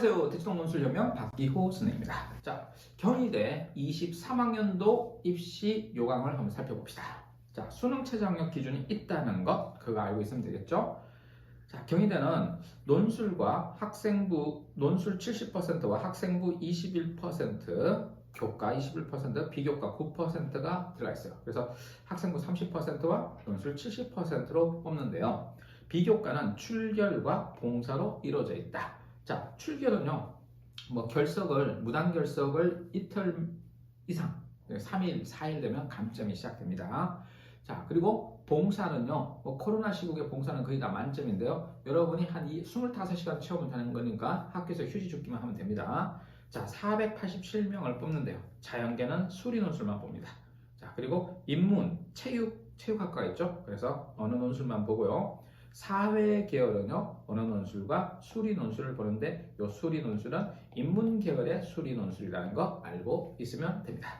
안녕하세요. 대치동 논술혁명 박기호 선생님입니다. 자, 경희대 23학년도 입시 요강을 한번 살펴봅시다. 자, 수능 최저학력 기준이 있다는 것, 그거 알고 있으면 되겠죠? 자, 경희대는 논술과 학생부, 논술 70%와 학생부 21%, 교과 21%, 비교과 9%가 들어가 있어요. 그래서 학생부 30%와 논술 70%로 뽑는데요. 비교과는 출결과 봉사로 이루어져 있다. 자, 출결은요, 무단 결석을 이틀 이상, 3일, 4일 되면 감점이 시작됩니다. 자, 그리고 봉사는요, 코로나 시국에 봉사는 거의 다 만점인데요. 여러분이 한 25시간 채우면 되는 거니까 학교에서 휴지 줍기만 하면 됩니다. 자, 487명을 뽑는데요. 자연계는 수리 논술만 봅니다. 자, 그리고 인문, 체육학과가 있죠. 그래서 어느 논술만 보고요. 사회 계열은요, 언어 논술과 수리 논술을 보는데 이 수리 논술은 인문 계열의 수리 논술이라는 거 알고 있으면 됩니다.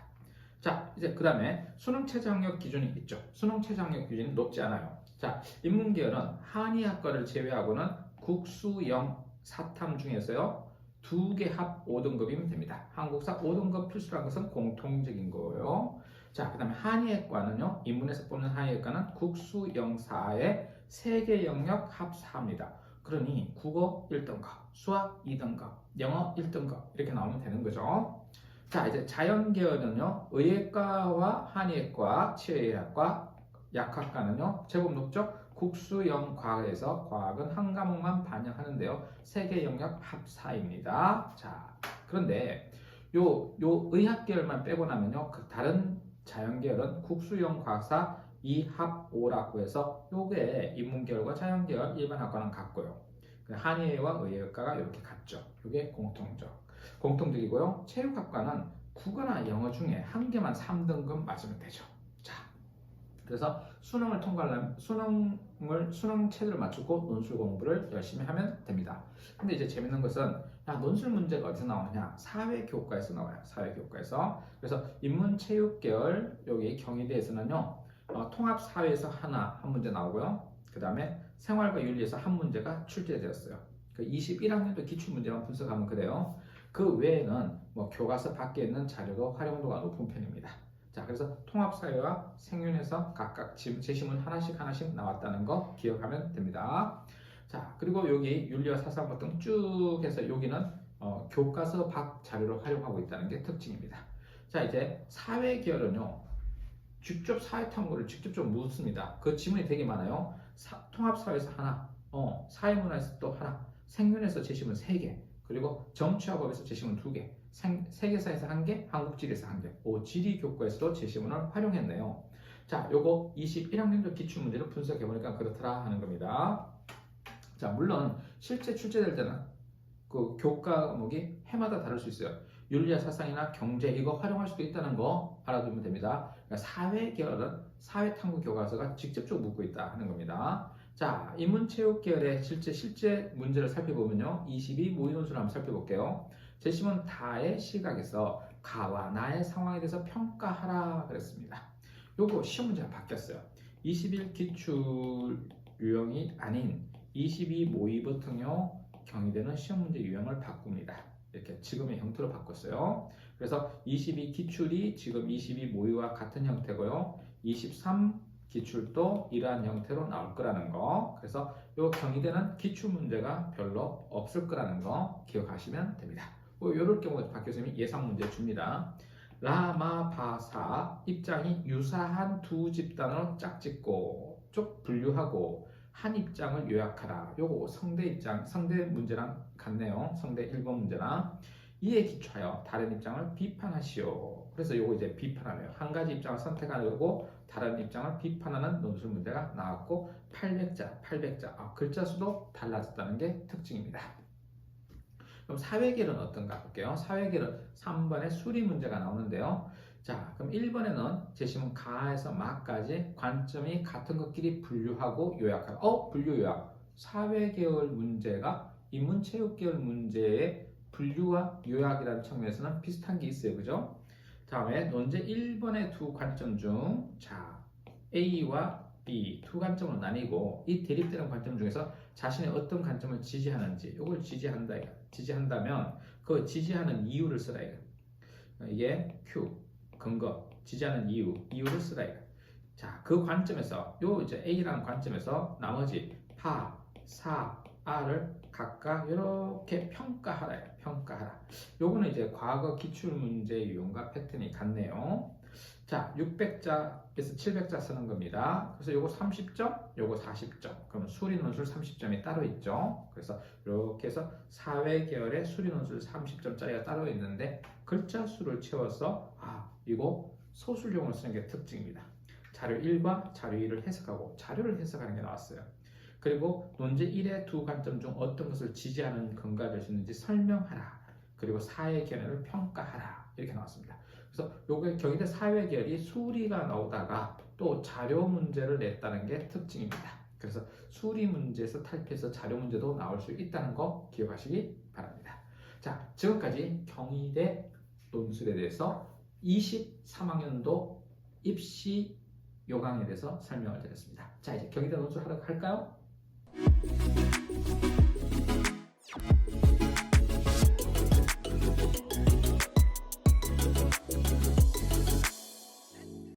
자, 이제 그 다음에 수능 최저학력 기준이 있죠. 수능 최저학력 기준이 높지 않아요. 자, 인문 계열은 한의학과를 제외하고는 국수영 사탐 중에서요 2개 합 5등급이면 됩니다. 한국사 5등급 필수라는 것은 공통적인 거예요. 자, 그 다음에 한의학과는요, 인문에서 뽑는 한의학과는 국수영사의 3개 영역 합 4입니다. 그러니 국어 1등급, 수학 2등급, 영어 1등급 이렇게 나오면 되는 거죠. 자, 이제 자연계열은요, 의예과와 한의학과, 치의학과, 약학과는요, 제법 높죠? 국수영 과학에서 과학은 한 과목만 반영하는데요. 3개 영역 합 4입니다. 자, 그런데 요 의학계열만 빼고 나면요, 그 다른 자연계열은 국수영 과학사 2합 5라고 해서 요게 인문계열과 자연계열 일반학과는 같고요. 한의와 의예학과가 이렇게 같죠. 이게 공통적이고요. 체육학과는 국어나 영어 중에 한 개만 3등급 맞으면 되죠. 자, 그래서 수능을 통과하려면 수능 체제를 맞추고 논술 공부를 열심히 하면 됩니다. 근데 이제 재밌는 것은 논술 문제가 어디서 나오느냐? 사회교과에서 나와요. 사회교과에서. 그래서 인문체육계열 여기 경희대에서는요. 통합사회에서 한 문제 나오고요. 그 다음에 생활과 윤리에서 한 문제가 출제되었어요. 그 21학년도 기출문제만 분석하면 그래요. 그 외에는 교과서 밖에 있는 자료도 활용도가 높은 편입니다. 자, 그래서 통합사회와 생윤에서 각각 제시문 하나씩 나왔다는 거 기억하면 됩니다. 자, 그리고 여기 윤리와 사상과 등 쭉 해서 여기는 교과서 밖 자료를 활용하고 있다는 게 특징입니다. 자, 이제 사회계열은요, 직접 사회탐구를 직접적으로 묻습니다. 그 지문이 되게 많아요. 통합사회에서 하나, 사회문화에서 또 하나, 생윤에서 제시문 3개, 그리고 정치화법에서 제시문 2개, 세계사에서 1개, 한국지리에서 1개, 지리교과에서도 제시문을 활용했네요. 자, 요거 21학년도 기출문제를 분석해보니까 그렇더라 하는 겁니다. 자, 물론 실제 출제될 때는 그 교과 과목이 해마다 다를 수 있어요. 윤리와 사상이나 경제 이거 활용할 수도 있다는 거 알아두면 됩니다. 그러니까 사회계열은 사회탐구 교과서가 직접적으로 묻고 있다 하는 겁니다. 자, 인문체육계열의 실제 문제를 살펴보면요. 22 모의논술을 한번 살펴볼게요. 제시문 다의 시각에서 가와 나의 상황에 대해서 평가하라 그랬습니다. 요거 시험 문제가 바뀌었어요. 21 기출 유형이 아닌 22 모의부터요. 경희대는 시험 문제 유형을 바꿉니다. 이렇게 지금의 형태로 바꿨어요. 그래서 22 기출이 지금 22 모의와 같은 형태고요. 23 기출도 이러한 형태로 나올 거라는 거. 그래서 이 경희대는 기출 문제가 별로 없을 거라는 거 기억하시면 됩니다. 이럴 경우 박 교수님이 예상 문제 줍니다. 라마바사 입장이 유사한 두 집단으로 짝짓고 쭉 분류하고 한 입장을 요약하라. 요거 성대 문제랑 같네요. 성대 1번 문제랑 이에 기초하여 다른 입장을 비판하시오. 그래서 요거 이제 비판하네요. 한 가지 입장을 선택하려고 다른 입장을 비판하는 논술 문제가 나왔고 800자 글자 수도 달라졌다는 게 특징입니다. 그럼 사회계열은 어떤가 볼게요. 사회계열은 3번에 수리 문제가 나오는데요. 자, 그럼 1번에는 제시문 가에서 마까지 관점이 같은 것끼리 분류하고 요약하라. 분류 요약. 사회계열 문제가 인문체육계열 문제의 분류와 요약이라는 측면에서는 비슷한 게 있어요. 그죠? 다음에 논제 1번의 두 관점 중, 자, A와 B 두 관점으로 나뉘고 이 대립되는 관점 중에서 자신의 어떤 관점을 지지하는지 이걸 지지한다면 그 지지하는 이유를 쓰라 이게 Q 근거 지지하는 이유를 쓰라 자, 그 관점에서 요 이제 A라는 관점에서 나머지 파, 사, R을 각각 이렇게 평가하라. 요거는 이제 과거 기출문제 유형과 패턴이 같네요. 자, 600자에서 700자 쓰는 겁니다. 그래서 요거 30점, 요거 40점. 그럼 수리 논술 30점이 따로 있죠. 그래서 이렇게 해서 사회 계열의 수리 논술 30점짜리가 따로 있는데 글자 수를 채워서 이거 소술용으로 쓰는 게 특징입니다. 자료 1과 자료 2를 해석하고 자료를 해석하는 게 나왔어요. 그리고 논제 1의 두 관점 중 어떤 것을 지지하는 근거가 될 수 있는지 설명하라. 그리고 사회 계열을 평가하라. 이렇게 나왔습니다. 그래서 요게 경희대 사회 계열이 수리가 나오다가 또 자료 문제를 냈다는 게 특징입니다. 그래서 수리 문제에서 탈피해서 자료 문제도 나올 수 있다는 거 기억하시기 바랍니다. 자, 지금까지 경희대 논술에 대해서 23학년도 입시 요강에 대해서 설명을 드렸습니다. 자, 이제 경희대 논술 하러 갈까요?